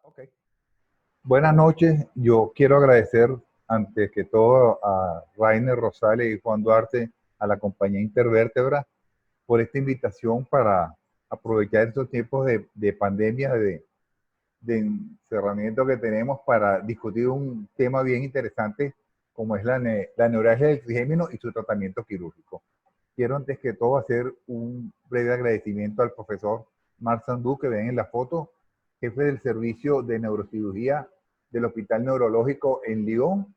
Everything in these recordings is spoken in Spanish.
Ok. Buenas noches. Yo quiero agradecer antes que todo a Rainer Rosales y Juan Duarte, a la compañía Intervértebra, por esta invitación para aprovechar estos tiempos de pandemia, de encerramiento que tenemos para discutir un tema bien interesante como es la neuralgia del trigémino y su tratamiento quirúrgico. Quiero antes que todo hacer un breve agradecimiento al profesor Marc Sandú, que ven en la foto, jefe del servicio de neurocirugía del Hospital Neurológico en Lyon.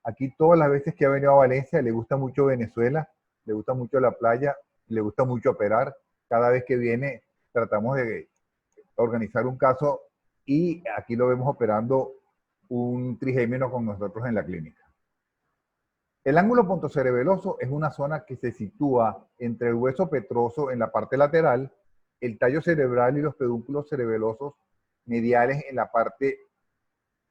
Aquí todas las veces que ha venido a Valencia le gusta mucho Venezuela, le gusta mucho la playa, le gusta mucho operar. Cada vez que viene tratamos de organizar un caso y aquí lo vemos operando un trigémino con nosotros en la clínica. El ángulo pontocerebeloso es una zona que se sitúa entre el hueso petroso en la parte lateral, el tallo cerebral y los pedúnculos cerebelosos mediales en la parte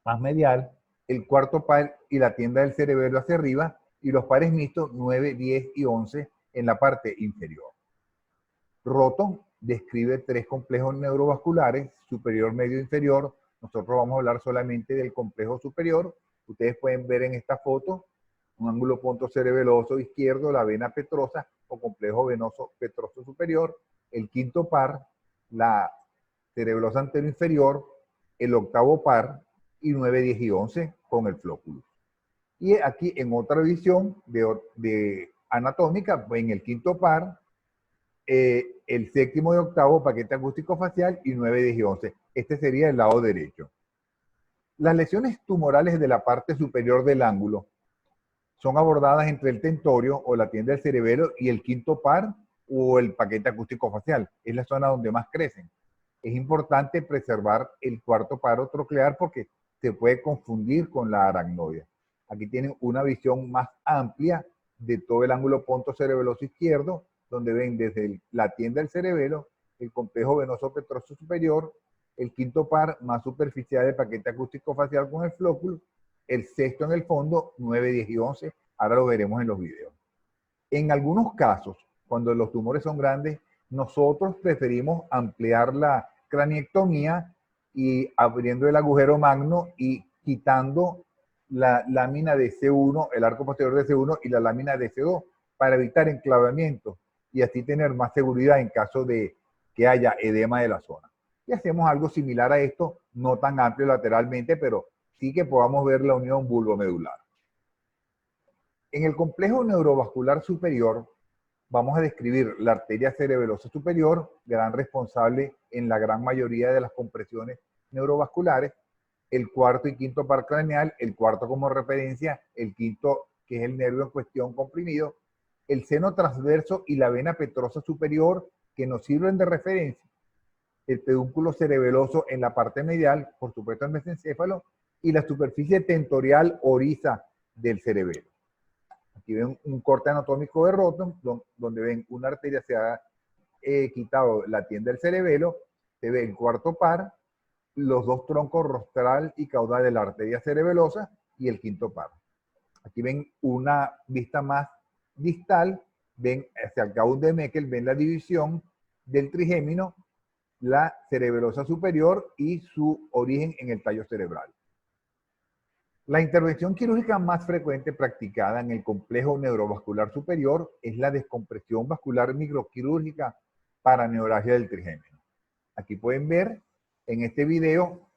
más medial, el cuarto par y la tienda del cerebelo hacia arriba y los pares mixtos 9, 10 y 11 en la parte inferior. Roton describe tres complejos neurovasculares, superior, medio e inferior. Nosotros vamos a hablar solamente del complejo superior. Ustedes pueden ver en esta foto un ángulo pontocerebeloso izquierdo, la vena petrosa o complejo venoso petroso superior, el quinto par, la cerebelosa anteroinferior, el octavo par y 9, 10 y 11 con el flóculo. Y aquí en otra visión de anatómica, en el quinto par, el séptimo y octavo paquete acústico facial y 9, 10 y 11. Este sería el lado derecho. Las lesiones tumorales de la parte superior del ángulo son abordadas entre el tentorio o la tienda del cerebelo y el quinto par o el paquete acústico facial. Es la zona donde más crecen. Es importante preservar el cuarto paro troclear porque se puede confundir con la aracnoide. Aquí tienen una visión más amplia de todo el ángulo pontocerebeloso izquierdo, donde ven desde la tienda del cerebelo, el complejo venoso petroso superior, el quinto par más superficial del paquete acústico facial con el flóculo, el sexto en el fondo, 9, 10 y 11. Ahora lo veremos en los videos. En algunos casos, cuando los tumores son grandes, nosotros preferimos ampliar la craniectomía y abriendo el agujero magno y quitando la lámina de C1, el arco posterior de C1 y la lámina de C2 para evitar enclavamiento y así tener más seguridad en caso de que haya edema de la zona. Y hacemos algo similar a esto, no tan amplio lateralmente, pero sí que podamos ver la unión bulbomedular. En el complejo neurovascular superior vamos a describir la arteria cerebelosa superior, gran responsable en la gran mayoría de las compresiones neurovasculares, el cuarto y quinto par craneal, el cuarto como referencia, el quinto que es el nervio en cuestión comprimido, el seno transverso y la vena petrosa superior que nos sirven de referencia, el pedúnculo cerebeloso en la parte medial, por supuesto el mesencéfalo, y la superficie tentorial oriza del cerebelo. Aquí ven un corte anatómico de Roton, donde ven una arteria se ha quitado la tienda del cerebelo, se ve el cuarto par, los dos troncos rostral y caudal de la arteria cerebelosa y el quinto par. Aquí ven una vista más distal, ven hacia el cabo de Meckel, ven la división del trigémino, la cerebelosa superior y su origen en el tallo cerebral. La intervención quirúrgica más frecuente practicada en el complejo neurovascular superior es la descompresión vascular microquirúrgica para neuralgia del trigémino. Aquí pueden ver en este video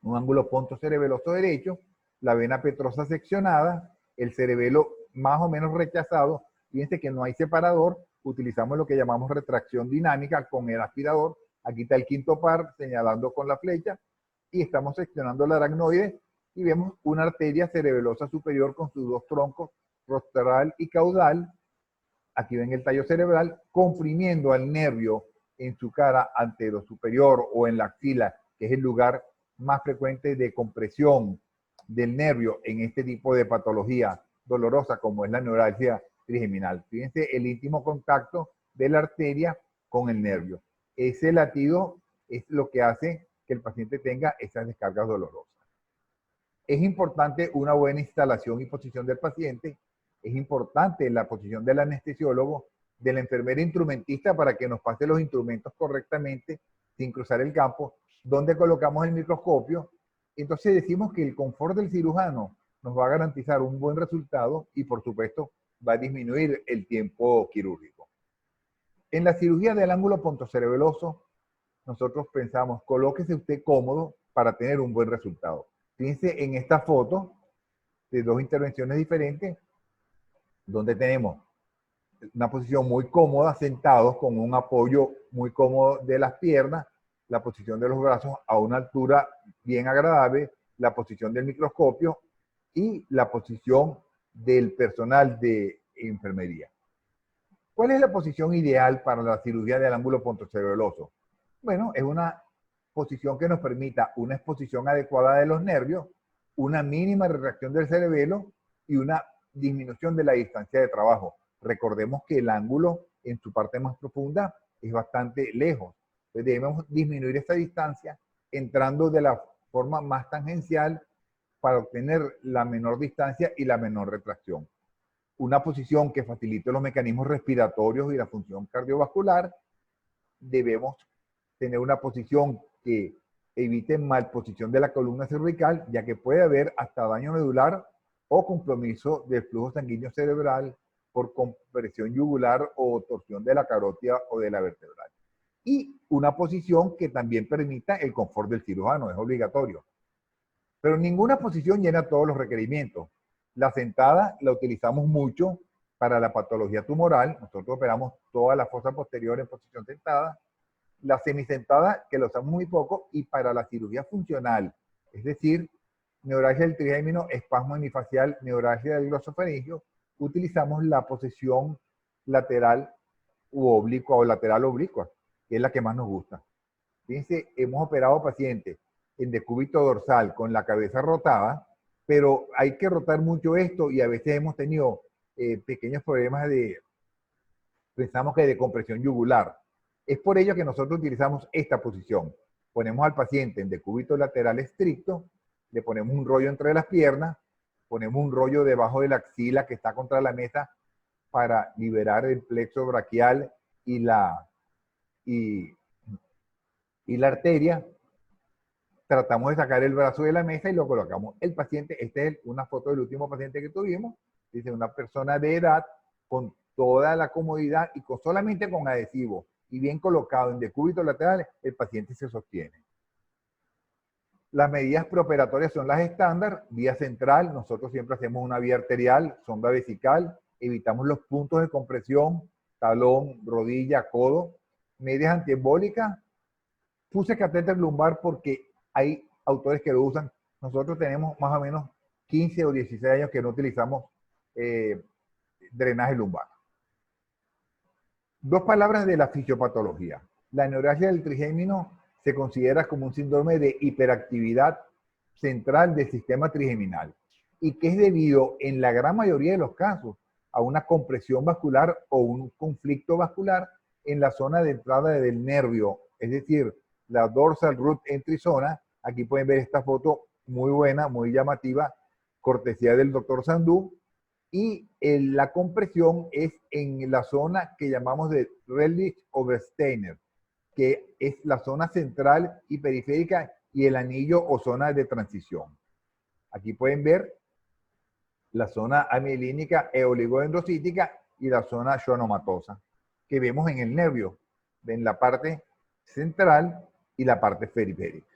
un ángulo pontocerebeloso derecho, la vena petrosa seccionada, el cerebelo más o menos rechazado. Fíjense que no hay separador, utilizamos lo que llamamos retracción dinámica con el aspirador. Aquí está el quinto par señalando con la flecha y estamos seccionando la aracnoide y vemos una arteria cerebelosa superior con sus dos troncos, rostral y caudal. Aquí ven el tallo cerebral comprimiendo al nervio en su cara antero superior o en la axila, que es el lugar más frecuente de compresión del nervio en este tipo de patología dolorosa como es la neuralgia trigeminal. Fíjense el íntimo contacto de la arteria con el nervio. Ese latido es lo que hace que el paciente tenga esas descargas dolorosas. Es importante una buena instalación y posición del paciente. Es importante la posición del anestesiólogo, de la enfermera instrumentista para que nos pase los instrumentos correctamente sin cruzar el campo dónde colocamos el microscopio. Entonces decimos que el confort del cirujano nos va a garantizar un buen resultado y por supuesto va a disminuir el tiempo quirúrgico. En la cirugía del ángulo pontocerebeloso, nosotros pensamos, colóquese usted cómodo para tener un buen resultado. Fíjense en esta foto de dos intervenciones diferentes, donde tenemos una posición muy cómoda, sentados con un apoyo muy cómodo de las piernas, la posición de los brazos a una altura bien agradable, la posición del microscopio y la posición del personal de enfermería. ¿Cuál es la posición ideal para la cirugía del ángulo pontocerebeloso? Bueno, es una posición que nos permita una exposición adecuada de los nervios, una mínima retracción del cerebelo y una disminución de la distancia de trabajo. Recordemos que el ángulo en su parte más profunda es bastante lejos. Entonces debemos disminuir esta distancia entrando de la forma más tangencial para obtener la menor distancia y la menor retracción. Una posición que facilite los mecanismos respiratorios y la función cardiovascular. Debemos tener una posición que evite malposición de la columna cervical, ya que puede haber hasta daño medular o compromiso del flujo sanguíneo cerebral por compresión yugular o torsión de la carótida o de la vertebral. Y una posición que también permita el confort del cirujano, es obligatorio. Pero ninguna posición llena todos los requerimientos. La sentada la utilizamos mucho para la patología tumoral. Nosotros operamos toda la fosa posterior en posición sentada. La semisentada, que la usamos muy poco, y para la cirugía funcional, es decir, neuralgia del trigémino, espasmo hemifacial, neuralgia del glosofaringio, utilizamos la posición lateral u oblicua o lateral oblicua, que es la que más nos gusta. Fíjense, hemos operado pacientes en decúbito dorsal con la cabeza rotada, pero hay que rotar mucho esto y a veces hemos tenido pequeños problemas pensamos que de compresión yugular. Es por ello que nosotros utilizamos esta posición. Ponemos al paciente en decúbito lateral estricto, le ponemos un rollo entre las piernas, ponemos un rollo debajo de la axila que está contra la mesa para liberar el plexo braquial y la arteria. Tratamos de sacar el brazo de la mesa y lo colocamos. El paciente, esta es una foto del último paciente que tuvimos, dice una persona de edad con toda la comodidad y solamente con adhesivo y bien colocado en decúbitos laterales, el paciente se sostiene. Las medidas preoperatorias son las estándar, vía central, nosotros siempre hacemos una vía arterial, sonda vesical, evitamos los puntos de compresión, talón, rodilla, codo, medidas antiembólicas. Puse catéter lumbar porque hay autores que lo usan. Nosotros tenemos más o menos 15 o 16 años que no utilizamos drenaje lumbar. Dos palabras de la fisiopatología. La neuralgia del trigémino se considera como un síndrome de hiperactividad central del sistema trigeminal y que es debido en la gran mayoría de los casos a una compresión vascular o un conflicto vascular en la zona de entrada del nervio, es decir, la dorsal root entry zona. Aquí pueden ver esta foto muy buena, muy llamativa, cortesía del doctor Sandú. Y la compresión es en la zona que llamamos de Redlich-Obersteiner, que es la zona central y periférica y el anillo o zona de transición. Aquí pueden ver la zona amielínica e oligodendrocítica y la zona schwannomatosa, que vemos en el nervio, en la parte central y la parte periférica.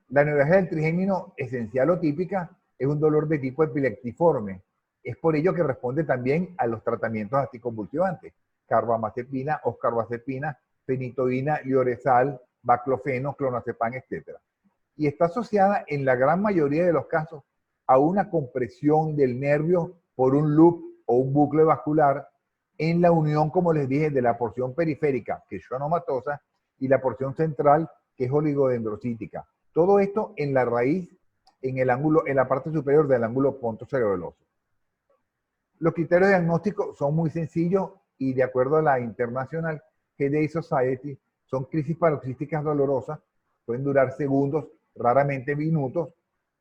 La neuralgia del trigémino esencial o típica es un dolor de tipo epileptiforme. Es por ello que responde también a los tratamientos anticonvulsivantes, carbamazepina, oscarbazepina, fenitoína, lioresal, baclofeno, clonazepam, etc. Y está asociada en la gran mayoría de los casos a una compresión del nervio por un loop o un bucle vascular en la unión, como les dije, de la porción periférica, que es schwannomatosa, y la porción central, que es oligodendrocítica. Todo esto en la raíz, en el ángulo, en la parte superior del ángulo pontocerebeloso. Los criterios diagnósticos son muy sencillos y de acuerdo a la International Headache Society, son crisis paroxísticas dolorosas, pueden durar segundos, raramente minutos,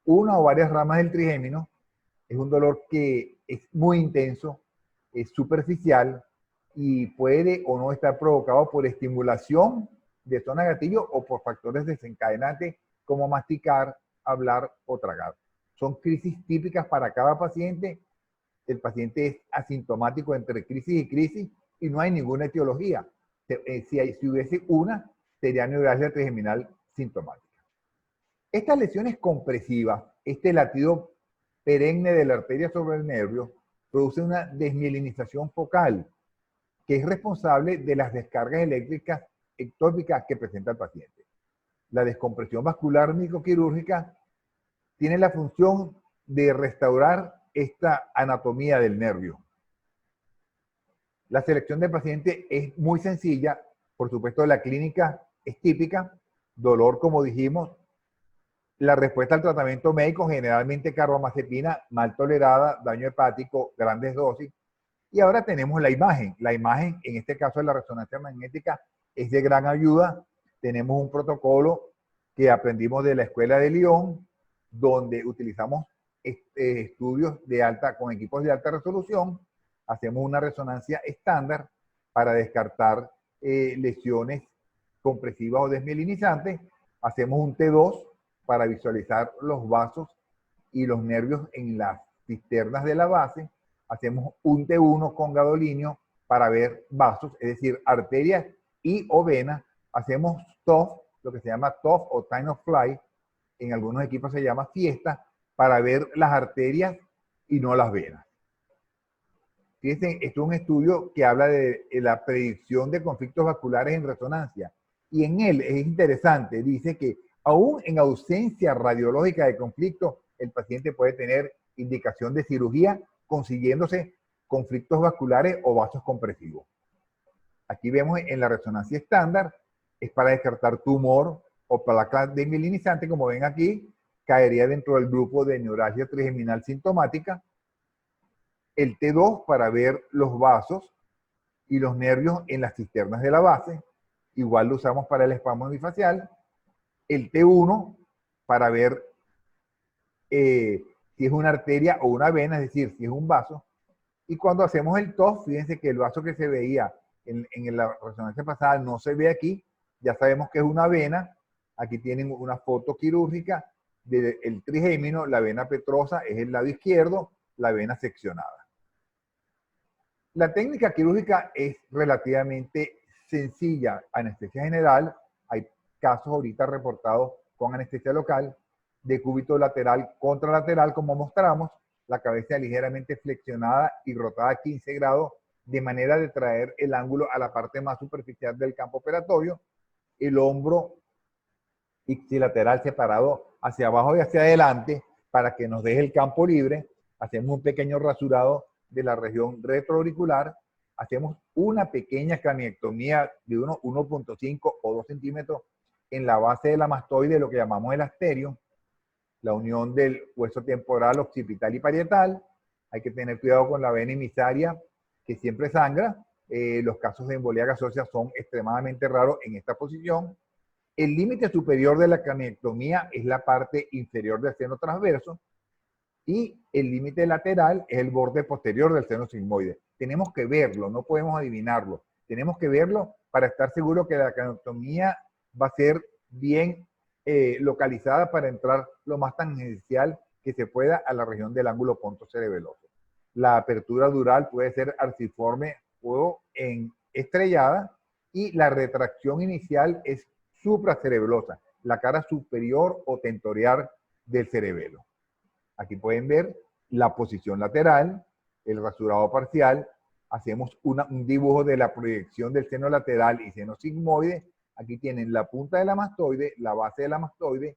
una o varias ramas del trigémino. Es un dolor que es muy intenso, es superficial y puede o no estar provocado por estimulación de zona gatillo o por factores desencadenantes como masticar, hablar o tragar. Son crisis típicas para cada paciente. El paciente es asintomático entre crisis y crisis y no hay ninguna etiología. Si hubiese una, sería neuralgia trigeminal sintomática. Estas lesiones compresivas, este latido perenne de la arteria sobre el nervio, produce una desmielinización focal, que es responsable de las descargas eléctricas ectópicas que presenta el paciente. La descompresión vascular microquirúrgica tiene la función de restaurar esta anatomía del nervio. La selección del paciente es muy sencilla. Por supuesto, la clínica es típica. Dolor, como dijimos. La respuesta al tratamiento médico, generalmente carbamazepina, mal tolerada, daño hepático, grandes dosis. Y ahora tenemos la imagen. La imagen, en este caso de la resonancia magnética, es de gran ayuda. Tenemos un protocolo que aprendimos de la Escuela de Lyon, donde utilizamos estudios con equipos de alta resolución. Hacemos una resonancia estándar para descartar lesiones compresivas o desmielinizantes. Hacemos un T2 para visualizar los vasos y los nervios en las cisternas de la base. Hacemos un T1 con gadolinio para ver vasos, es decir, arterias y o venas. Hacemos TOF, lo que se llama TOF o Time of Flight, en algunos equipos se llama fiesta, para ver las arterias y no las venas. Fíjense, esto es un estudio que habla de la predicción de conflictos vasculares en resonancia. Y en él es interesante, dice que aún en ausencia radiológica de conflicto, el paciente puede tener indicación de cirugía consiguiéndose conflictos vasculares o vasos compresivos. Aquí vemos en la resonancia estándar, es para descartar tumor o placa desmielinizante, como ven aquí, caería dentro del grupo de neuralgia trigeminal sintomática. El T2 para ver los vasos y los nervios en las cisternas de la base, igual lo usamos para el espasmo bifacial. El T1 para ver si es una arteria o una vena, es decir, si es un vaso. Y cuando hacemos el TOF, fíjense que el vaso que se veía en la resonancia pasada no se ve aquí, ya sabemos que es una vena. Aquí tienen una foto quirúrgica del trigémino, la vena petrosa es el lado izquierdo, la vena seccionada. La técnica quirúrgica es relativamente sencilla. Anestesia general, hay casos ahorita reportados con anestesia local, decúbito lateral contralateral, como mostramos, la cabeza ligeramente flexionada y rotada a 15 grados, de manera de traer el ángulo a la parte más superficial del campo operatorio, el hombro ipsilateral separado hacia abajo y hacia adelante para que nos deje el campo libre. Hacemos un pequeño rasurado de la región retroauricular, hacemos una pequeña craniectomía de 1.5 o 2 centímetros en la base de la mastoide, lo que llamamos el asterio, la unión del hueso temporal, occipital y parietal. Hay que tener cuidado con la vena emisaria, que siempre sangra. Los casos de embolía gaseosa son extremadamente raros en esta posición. El límite superior de la craniectomía es la parte inferior del seno transverso y el límite lateral es el borde posterior del seno sigmoide. Tenemos que verlo, no podemos adivinarlo. Tenemos que verlo para estar seguros que la craniectomía va a ser bien localizada para entrar lo más tangencial que se pueda a la región del ángulo pontocerebeloso. La apertura dural puede ser arciforme o estrellada y la retracción inicial es supracerebelosa, la cara superior o tentorial del cerebelo. Aquí pueden ver la posición lateral, el rasurado parcial. Hacemos un dibujo de la proyección del seno lateral y seno sigmoide. Aquí tienen la punta de la mastoide, la base de la mastoide,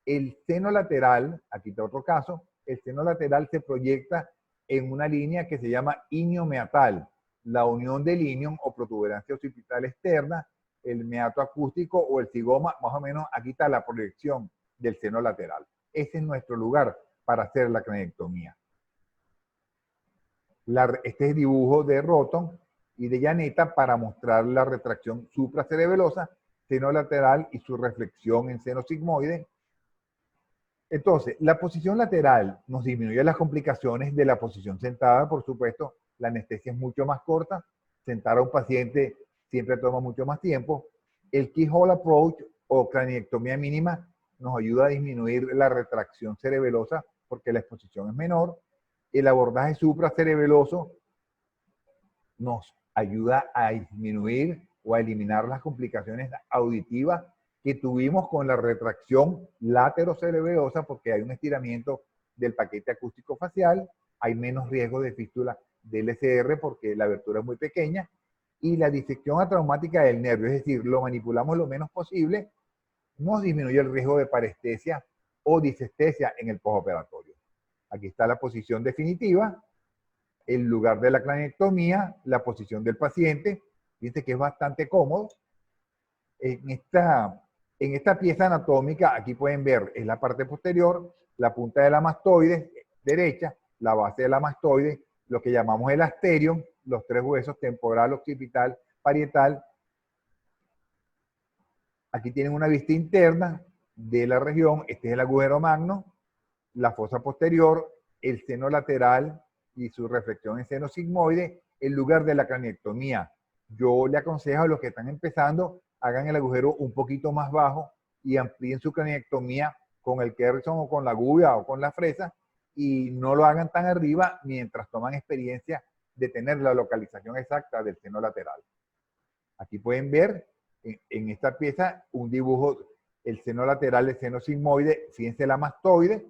el seno lateral, aquí está otro caso, el seno lateral se proyecta en una línea que se llama inio-meatal, la unión del ilion o protuberancia occipital externa, el meato acústico o el zigoma, más o menos aquí está la proyección del seno lateral. Ese es nuestro lugar para hacer la craniectomía. Este es dibujo de Roton y de Llaneta para mostrar la retracción supracerebelosa, seno lateral y su reflexión en seno sigmoide. Entonces, la posición lateral nos disminuye las complicaciones de la posición sentada, por supuesto. La anestesia es mucho más corta. Sentar a un paciente siempre toma mucho más tiempo. El keyhole approach o craniectomía mínima nos ayuda a disminuir la retracción cerebelosa porque la exposición es menor. El abordaje supracerebeloso nos ayuda a disminuir o a eliminar las complicaciones auditivas que tuvimos con la retracción laterocerebelosa porque hay un estiramiento del paquete acústico facial, hay menos riesgo de fístula del SR porque la abertura es muy pequeña, y la disección atraumática del nervio, es decir, lo manipulamos lo menos posible, nos disminuye el riesgo de parestesia o disestesia en el postoperatorio. Aquí está la posición definitiva, el lugar de la craniectomía, la posición del paciente. Fíjense que es bastante cómodo. En esta pieza anatómica, aquí pueden ver, es la parte posterior, la punta de la mastoide derecha, la base de la mastoide, lo que llamamos el asterion, los tres huesos temporal, occipital, parietal. Aquí tienen una vista interna de la región. Este es el agujero magno, la fosa posterior, el seno lateral y su reflexión en seno sigmoide, el lugar de la craniectomía. Yo le aconsejo a los que están empezando, hagan el agujero un poquito más bajo y amplíen su craniectomía con el Kerrison o con la gubia o con la fresa, y no lo hagan tan arriba mientras toman experiencia de tener la localización exacta del seno lateral. Aquí pueden ver en esta pieza un dibujo, el seno lateral, el seno sigmoide, fíjense la mastoide,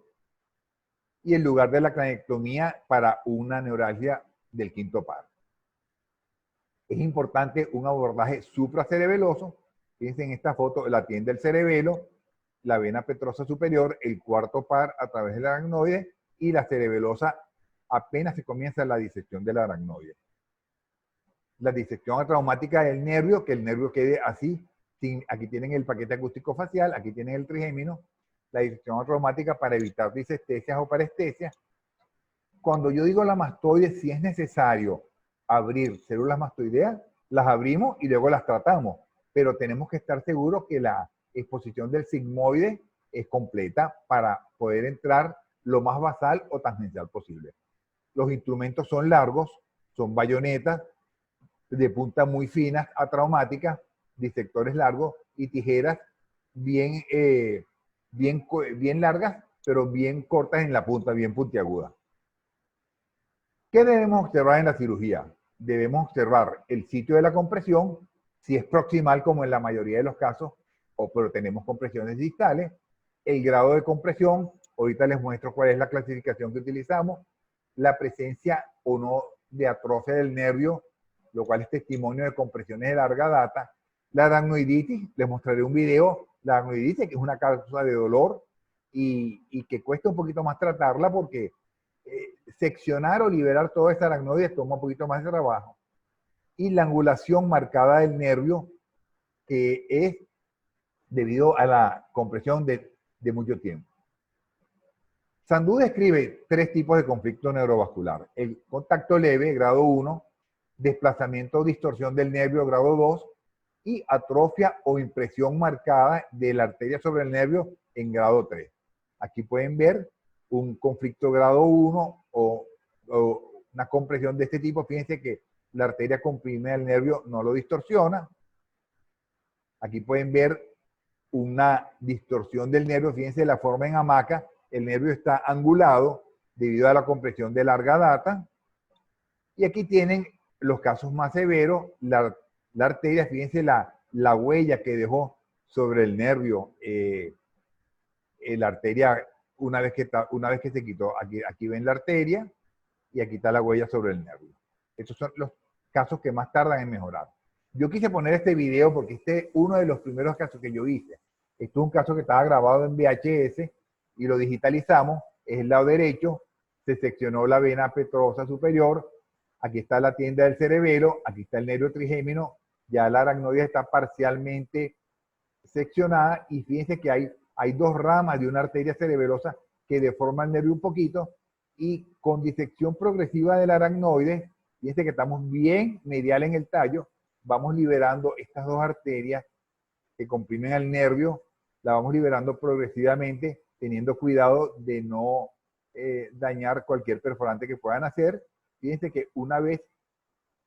y el lugar de la craniectomía para una neuralgia del quinto par. Es importante un abordaje supracerebeloso. Fíjense en esta foto, la tienda del cerebelo, la vena petrosa superior, el cuarto par a través del aracnoide, y la cerebelosa apenas se comienza la disección del aracnoide. La disección traumática del nervio, que el nervio quede así. Aquí tienen el paquete acústico facial, aquí tienen el trigémino. La disección traumática para evitar disestesias o parestesias. Cuando yo digo la mastoide, si es necesario abrir células mastoideas, las abrimos y luego las tratamos. Pero tenemos que estar seguros que la exposición del sigmoide es completa para poder entrar lo más basal o tangencial posible. Los instrumentos son largos, son bayonetas de punta muy finas, atraumáticas, disectores largos y tijeras bien largas, pero bien cortas en la punta, bien puntiagudas. ¿Qué debemos observar en la cirugía? Debemos observar el sitio de la compresión, si es proximal como en la mayoría de los casos, pero tenemos compresiones distales, el grado de compresión, ahorita les muestro cuál es la clasificación que utilizamos, la presencia o no de atrofia del nervio, lo cual es testimonio de compresiones de larga data, la aracnoiditis, les mostraré un video, la aracnoiditis que es una causa de dolor y que cuesta un poquito más tratarla porque seccionar o liberar toda esta aracnoide toma un poquito más de trabajo. Y la angulación marcada del nervio, que es debido a la compresión de mucho tiempo. Sandú describe tres tipos de conflicto neurovascular. El contacto leve, grado 1, desplazamiento o distorsión del nervio, grado 2, y atrofia o impresión marcada de la arteria sobre el nervio en grado 3. Aquí pueden ver un conflicto grado 1 o una compresión de este tipo. Fíjense que la arteria comprime el nervio, no lo distorsiona. Aquí pueden ver una distorsión del nervio. Fíjense la forma en hamaca. El nervio está angulado debido a la compresión de larga data. Y aquí tienen los casos más severos. La arteria, fíjense la huella que dejó sobre el nervio la arteria una vez que se quitó. Aquí ven la arteria y aquí está la huella sobre el nervio. Estos son los casos que más tardan en mejorar. Yo quise poner este video porque este es uno de los primeros casos que yo hice. Este es un caso que estaba grabado en VHS y lo digitalizamos. Es el lado derecho, se seccionó la vena petrosa superior. Aquí está la tienda del cerebelo, aquí está el nervio trigémino. Ya la aracnoide está parcialmente seccionada y fíjense que hay dos ramas de una arteria cerebelosa que deforma el nervio un poquito, y con disección progresiva del aracnoide, fíjense que estamos bien medial en el tallo, vamos liberando estas dos arterias que comprimen al nervio, la vamos liberando progresivamente, teniendo cuidado de no dañar cualquier perforante que puedan hacer. Fíjense que una vez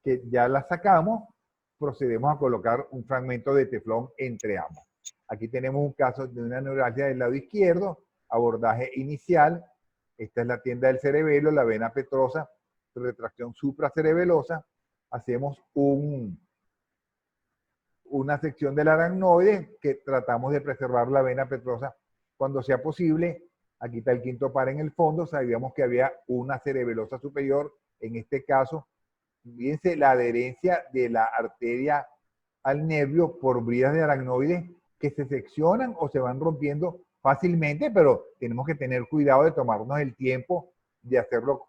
que ya la sacamos, procedemos a colocar un fragmento de teflón entre ambos. Aquí tenemos un caso de una neuralgia del lado izquierdo, abordaje inicial. Esta es la tienda del cerebelo, la vena petrosa, retracción supracerebelosa. Hacemos una sección del aracnoide que tratamos de preservar la vena petrosa cuando sea posible. Aquí está el quinto par en el fondo. Sabíamos que había una cerebelosa superior. En este caso, fíjense la adherencia de la arteria al nervio por bridas de aracnoides que se seccionan o se van rompiendo fácilmente, pero tenemos que tener cuidado de tomarnos el tiempo de hacerlo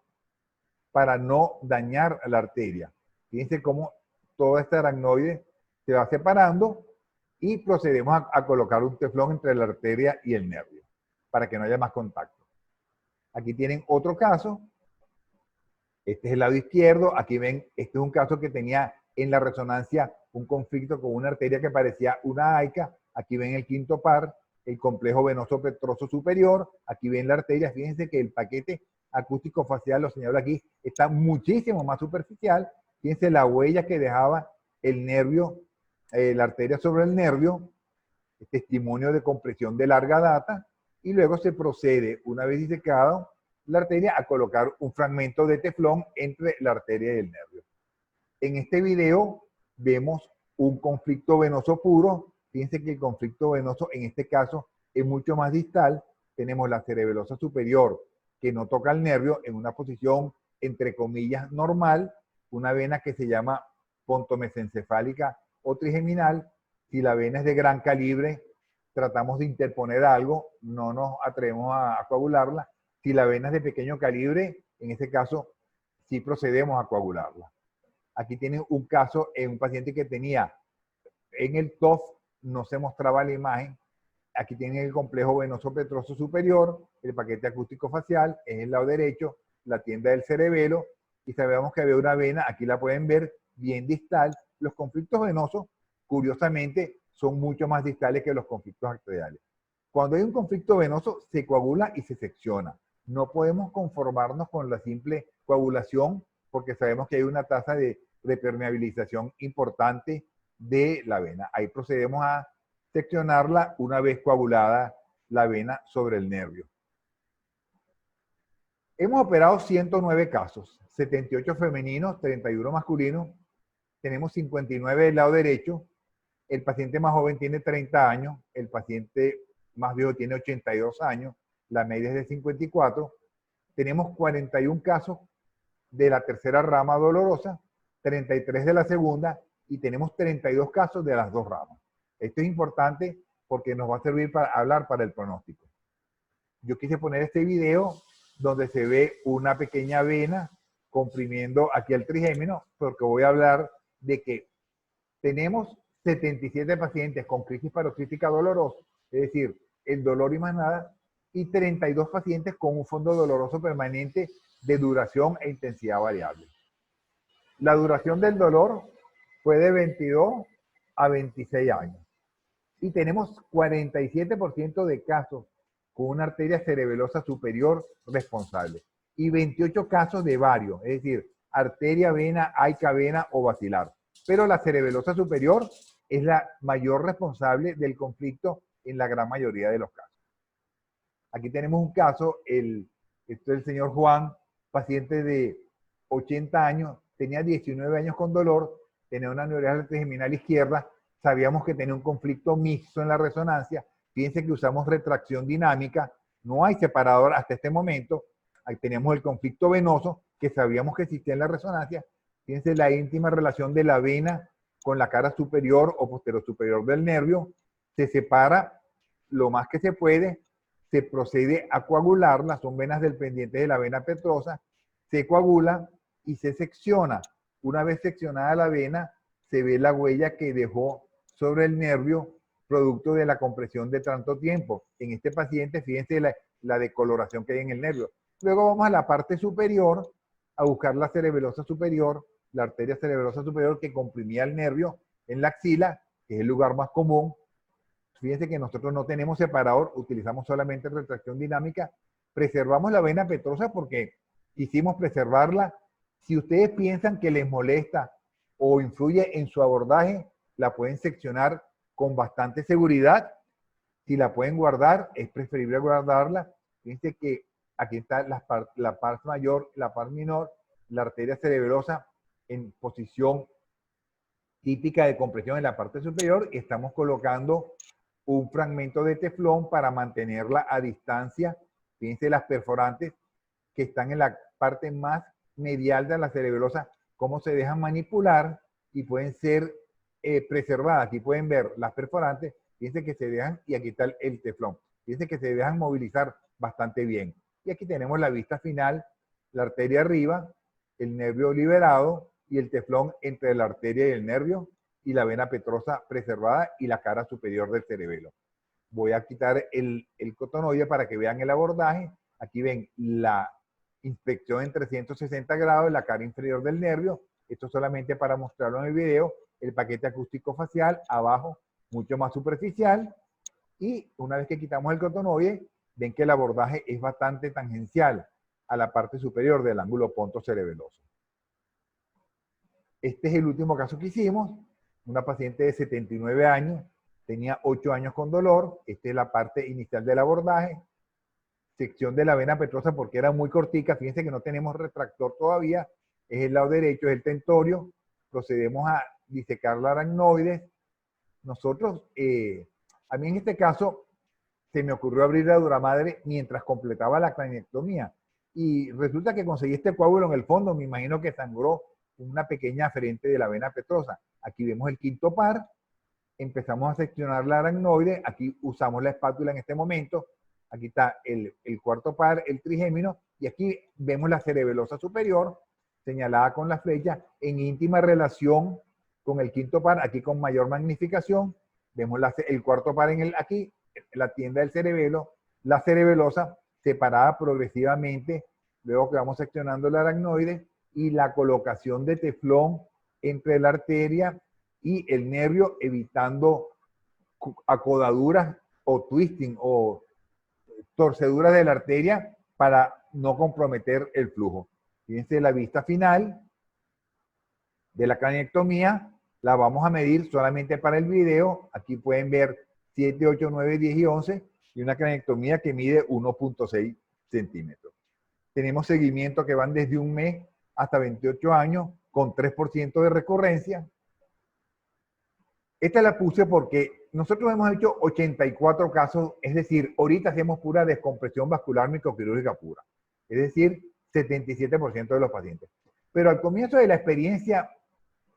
para no dañar la arteria. Fíjense cómo toda esta aracnoide se va separando y procedemos a colocar un teflón entre la arteria y el nervio para que no haya más contacto. Aquí tienen otro caso. Este es el lado izquierdo. Aquí ven, este es un caso que tenía en la resonancia un conflicto con una arteria que parecía una AICA. Aquí ven el quinto par, el complejo venoso petroso superior. Aquí ven la arteria. Fíjense que el paquete acústico facial, lo señalo aquí, está muchísimo más superficial. Fíjense la huella que dejaba el nervio, la arteria sobre el nervio, testimonio de compresión de larga data, y luego se procede, una vez disecado la arteria, a colocar un fragmento de teflón entre la arteria y el nervio. En este video vemos un conflicto venoso puro. Fíjense que el conflicto venoso en este caso es mucho más distal. Tenemos la cerebelosa superior que no toca el nervio en una posición entre comillas normal, una vena que se llama pontomesencefálica o trigeminal. Si la vena es de gran calibre, tratamos de interponer algo, no nos atrevemos a coagularla. Si la vena es de pequeño calibre, en este caso sí procedemos a coagularla. Aquí tienen un caso en un paciente que tenía en el TOF, no se mostraba la imagen. Aquí tienen el complejo venoso petroso superior, el paquete acústico facial, en el lado derecho, la tienda del cerebelo, y sabemos que había una vena, aquí la pueden ver, bien distal. Los conflictos venosos, curiosamente, son mucho más distales que los conflictos arteriales. Cuando hay un conflicto venoso, se coagula y se secciona. No podemos conformarnos con la simple coagulación porque sabemos que hay una tasa de permeabilización importante de la vena. Ahí procedemos a seccionarla una vez coagulada la vena sobre el nervio. Hemos operado 109 casos, 78 femeninos, 31 masculinos. Tenemos 59 del lado derecho. El paciente más joven tiene 30 años, el paciente más viejo tiene 82 años, la media es de 54. Tenemos 41 casos de la tercera rama dolorosa, 33 de la segunda y tenemos 32 casos de las dos ramas. Esto es importante porque nos va a servir para hablar para el pronóstico. Yo quise poner este video donde se ve una pequeña vena comprimiendo aquí el trigémino, porque voy a hablar de que tenemos 77 pacientes con crisis paroxística dolorosa, es decir, el dolor y más nada, y 32 pacientes con un fondo doloroso permanente de duración e intensidad variable. La duración del dolor fue de 22 a 26 años. Y tenemos 47% de casos con una arteria cerebelosa superior responsable. Y 28 casos de vario, es decir, arteria, vena, AICA, vena o vacilar. Pero la cerebelosa superior es la mayor responsable del conflicto en la gran mayoría de los casos. Aquí tenemos un caso, esto es el señor Juan, paciente de 80 años, tenía 19 años con dolor, tenía una neuralgia trigeminal izquierda, sabíamos que tenía un conflicto mixto en la resonancia. Fíjense que usamos retracción dinámica, no hay separador hasta este momento. Ahí teníamos el conflicto venoso que sabíamos que existía en la resonancia. Fíjense la íntima relación de la vena con la cara superior o posterior del nervio. Se separa lo más que se puede, se procede a coagularla, son venas del pendiente de la vena petrosa, se coagula y se secciona. Una vez seccionada la vena, se ve la huella que dejó sobre el nervio producto de la compresión de tanto tiempo. En este paciente, fíjense la decoloración que hay en el nervio. Luego vamos a la parte superior a buscar la cerebelosa superior, la arteria cerebelosa superior que comprimía el nervio en la axila, que es el lugar más común. Fíjense que nosotros no tenemos separador, utilizamos solamente retracción dinámica. Preservamos la vena petrosa porque quisimos preservarla. Si ustedes piensan que les molesta o influye en su abordaje, la pueden seccionar con bastante seguridad. Si la pueden guardar, es preferible guardarla. Fíjense que aquí está la parte mayor, la parte menor, la arteria cerebrosa en posición típica de compresión en la parte superior y estamos colocando un fragmento de teflón para mantenerla a distancia. Fíjense las perforantes que están en la parte más medial de la cerebrosa, cómo se dejan manipular y pueden ser preservadas. Aquí pueden ver las perforantes, fíjense que se dejan, y aquí está el teflón, fíjense que se dejan movilizar bastante bien. Y aquí tenemos la vista final, la arteria arriba, el nervio liberado y el teflón entre la arteria y el nervio y la vena petrosa preservada y la cara superior del cerebelo. Voy a quitar el cotonoide para que vean el abordaje. Aquí ven la inspección en 360 grados, la cara inferior del nervio. Esto solamente para mostrarlo en el video. El paquete acústico facial, abajo, mucho más superficial. Y una vez que quitamos el cotonoide, ven que el abordaje es bastante tangencial a la parte superior del ángulo pontocerebeloso. Este es el último caso que hicimos. Una paciente de 79 años, tenía 8 años con dolor. Esta es la parte inicial del abordaje. Sección de la vena petrosa porque era muy cortica. Fíjense que no tenemos retractor todavía. Es el lado derecho, es el tentorio. Procedemos a disecar la aracnoides. Nosotros, a mí en este caso, se me ocurrió abrir la duramadre mientras completaba la craniectomía. Y resulta que conseguí este coágulo en el fondo. Me imagino que sangró una pequeña aferente de la vena petrosa. Aquí vemos el quinto par. Empezamos a seccionar la aracnoide. Aquí usamos la espátula en este momento. Aquí está el cuarto par, el trigémino, y aquí vemos la cerebelosa superior, señalada con la flecha, en íntima relación con el quinto par, aquí con mayor magnificación. Vemos el cuarto par aquí, en la tienda del cerebelo, la cerebelosa separada progresivamente, luego que vamos seccionando la aracnoide, y la colocación de teflón entre la arteria y el nervio, evitando acodaduras o twisting o torceduras de la arteria para no comprometer el flujo. Fíjense la vista final de la craniectomía, la vamos a medir solamente para el video. Aquí pueden ver 7, 8, 9, 10 y 11 y una craniectomía que mide 1.6 centímetros. Tenemos seguimiento que van desde un mes hasta 28 años con 3% de recurrencia. Esta la puse porque nosotros hemos hecho 84 casos, es decir, ahorita hacemos pura descompresión vascular microquirúrgica pura, es decir, 77% de los pacientes. Pero al comienzo de la experiencia,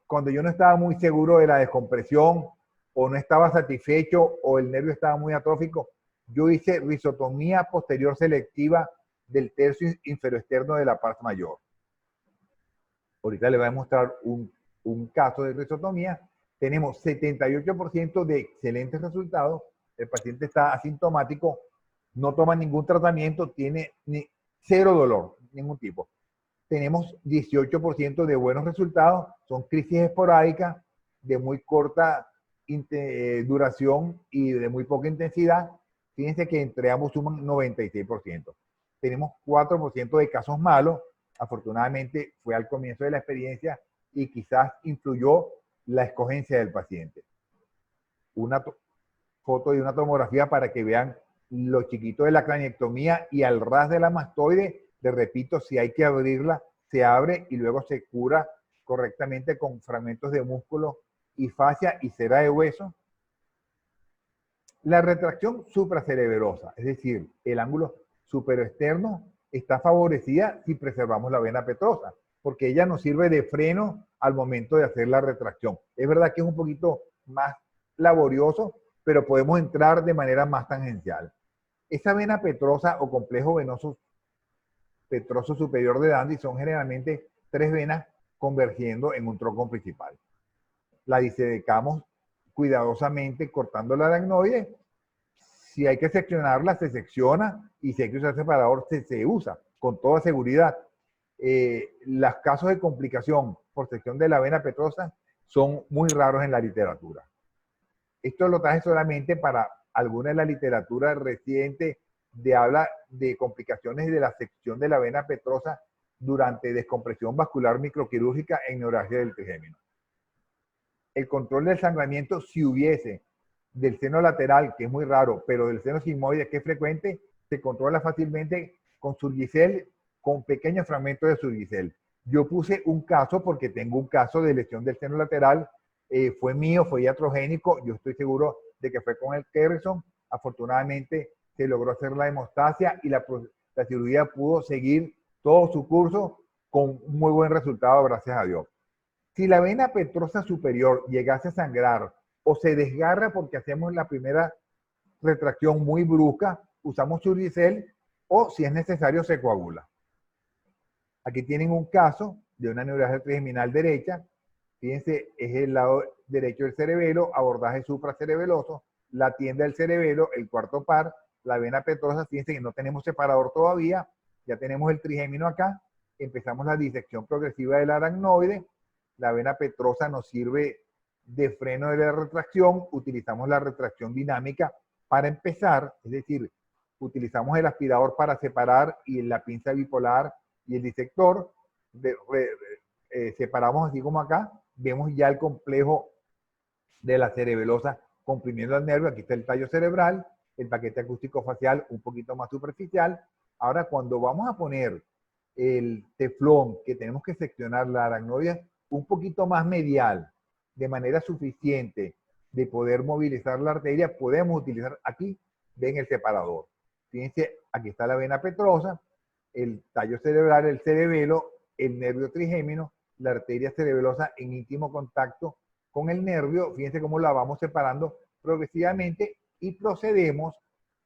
cuando yo no estaba muy seguro de la descompresión, o no estaba satisfecho, o el nervio estaba muy atrófico, yo hice rizotomía posterior selectiva del tercio inferoexterno de la parte mayor. Ahorita les voy a mostrar un caso de rizotomía. Tenemos 78% de excelentes resultados. El paciente está asintomático, no toma ningún tratamiento, tiene cero dolor, ningún tipo. Tenemos 18% de buenos resultados, son crisis esporádicas de muy corta duración y de muy poca intensidad. Fíjense que entre ambos suman 96%. Tenemos 4% de casos malos. Afortunadamente fue al comienzo de la experiencia y quizás influyó la escogencia del paciente. Una foto y una tomografía para que vean lo chiquito de la craniectomía y al ras de la mastoide. Les repito, si hay que abrirla, se abre y luego se cura correctamente con fragmentos de músculo y fascia y cera de hueso. La retracción supracerebrosa, es decir, el ángulo superoexterno, está favorecida si preservamos la vena petrosa, porque ella nos sirve de freno al momento de hacer la retracción. Es verdad que es un poquito más laborioso, pero podemos entrar de manera más tangencial. Esa vena petrosa o complejo venoso petroso superior de Dandy son generalmente 3 venas convergiendo en un tronco principal. La disecamos cuidadosamente cortando la aracnoide. Si hay que seccionarla, se secciona, y si hay que usar separador, se usa con toda seguridad. Los casos de complicación por sección de la vena petrosa son muy raros en la literatura. Esto lo traje solamente para alguna de la literatura reciente de habla de complicaciones de la sección de la vena petrosa durante descompresión vascular microquirúrgica en neuralgia del trigémino. el control del sangramiento, si hubiese del seno lateral, que es muy raro, pero del seno sigmoide, que es frecuente, se controla fácilmente con Surgicel, con pequeños fragmentos de Surgicel. Yo puse un caso porque tengo un caso de lesión del seno lateral, fue mío, fue iatrogénico, yo estoy seguro de que fue con el Kerrison. Afortunadamente se logró hacer la hemostasia y la cirugía pudo seguir todo su curso con un muy buen resultado, gracias a Dios. Si la vena petrosa superior llegase a sangrar o se desgarra porque hacemos la primera retracción muy brusca, usamos Surgicel, o si es necesario se coagula. Aquí tienen un caso de una neuralgia trigeminal derecha. Fíjense, es el lado derecho del cerebelo, abordaje supracerebeloso, la tienda del cerebelo, el cuarto par, la vena petrosa. Fíjense que no tenemos separador todavía, ya tenemos el trigémino acá. Empezamos la disección progresiva del aracnoide. La vena petrosa nos sirve de freno de la retracción. Utilizamos la retracción dinámica para empezar, es decir, utilizamos el aspirador para separar y la pinza bipolar y el disector. Separamos así como acá. Vemos ya el complejo de la cerebelosa comprimiendo el nervio. Aquí está el tallo cerebral, el paquete acústico facial un poquito más superficial. Ahora, cuando vamos a poner el teflón, que tenemos que seccionar la aracnoide un poquito más medial, de manera suficiente de poder movilizar la arteria, podemos utilizar aquí, ven el separador. Fíjense, aquí está la vena petrosa, el tallo cerebral, el cerebelo, el nervio trigémino, la arteria cerebelosa en íntimo contacto con el nervio. Fíjense cómo la vamos separando progresivamente y procedemos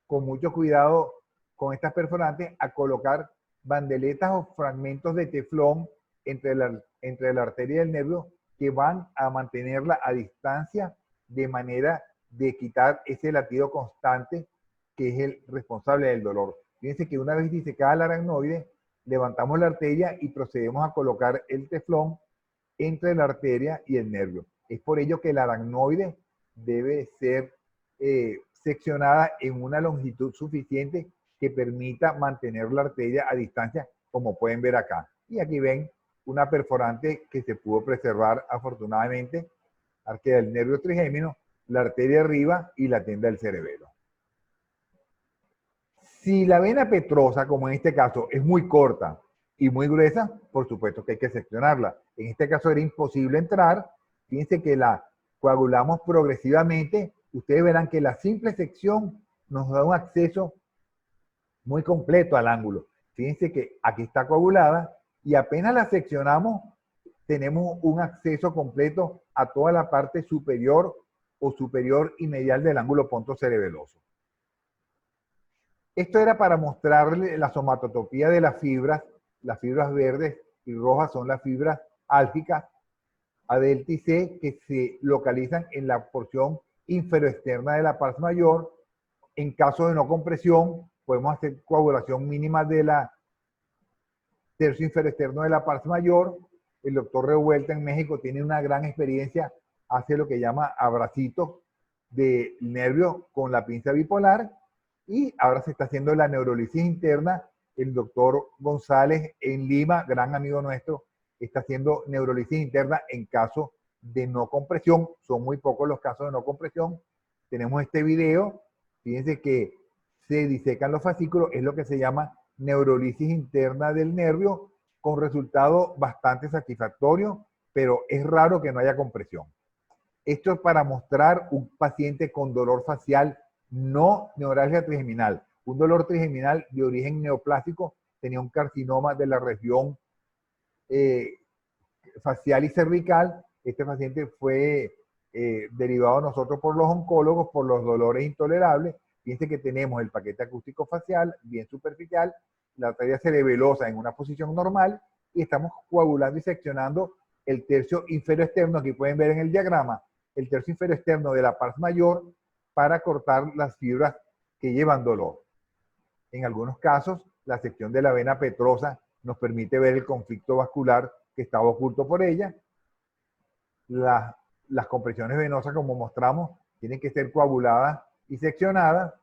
con mucho cuidado con estas perforantes a colocar bandeletas o fragmentos de teflón entre la arteria y el nervio que van a mantenerla a distancia de manera de quitar ese latido constante que es el responsable del dolor. Fíjense que una vez disecada la aracnoide, levantamos la arteria y procedemos a colocar el teflón entre la arteria y el nervio. Es por ello que la aracnoide debe ser seccionada en una longitud suficiente que permita mantener la arteria a distancia, como pueden ver acá. Y aquí ven una perforante que se pudo preservar afortunadamente, arquea del nervio trigémino, la arteria arriba y la tienda del cerebelo. Si la vena petrosa, como en este caso, es muy corta y muy gruesa, por supuesto que hay que seccionarla. En este caso era imposible entrar. Fíjense que la coagulamos progresivamente. Ustedes verán que la simple sección nos da un acceso muy completo al ángulo. Fíjense que aquí está coagulada y apenas la seccionamos, tenemos un acceso completo a toda la parte superior o superior y medial del ángulo pontocerebeloso. Esto era para mostrarle la somatotopía de las fibras. Las fibras verdes y rojas son las fibras álgicas A, delta y C, que se localizan en la porción inferoexterna de la pars mayor. En caso de no compresión, podemos hacer coagulación mínima de la tercio inferoexterno de la pars mayor. El doctor Revuelta en México tiene una gran experiencia, hace lo que llama abracitos del nervio con la pinza bipolar, y ahora se está haciendo la neurolisis interna. El doctor González en Lima, gran amigo nuestro, está haciendo neurolisis interna en caso de no compresión. Son muy pocos los casos de no compresión. Tenemos este video. Fíjense que se disecan los fascículos, es lo que se llama neurolisis interna del nervio, con resultado bastante satisfactorio, pero es raro que no haya compresión. Esto es para mostrar un paciente con dolor facial, no neuralgia trigeminal. Un dolor trigeminal de origen neoplásico, tenía un carcinoma de la región facial y cervical. Este paciente fue derivado a nosotros por los oncólogos por los dolores intolerables. Fíjense que tenemos el paquete acústico facial bien superficial, la arteria cerebelosa en una posición normal, y estamos coagulando y seccionando el tercio inferior externo. Aquí pueden ver en el diagrama el tercio inferior externo de la pars mayor para cortar las fibras que llevan dolor. En algunos casos, la sección de la vena petrosa nos permite ver el conflicto vascular que estaba oculto por ella. Las compresiones venosas, como mostramos, tienen que ser coaguladas y seccionadas.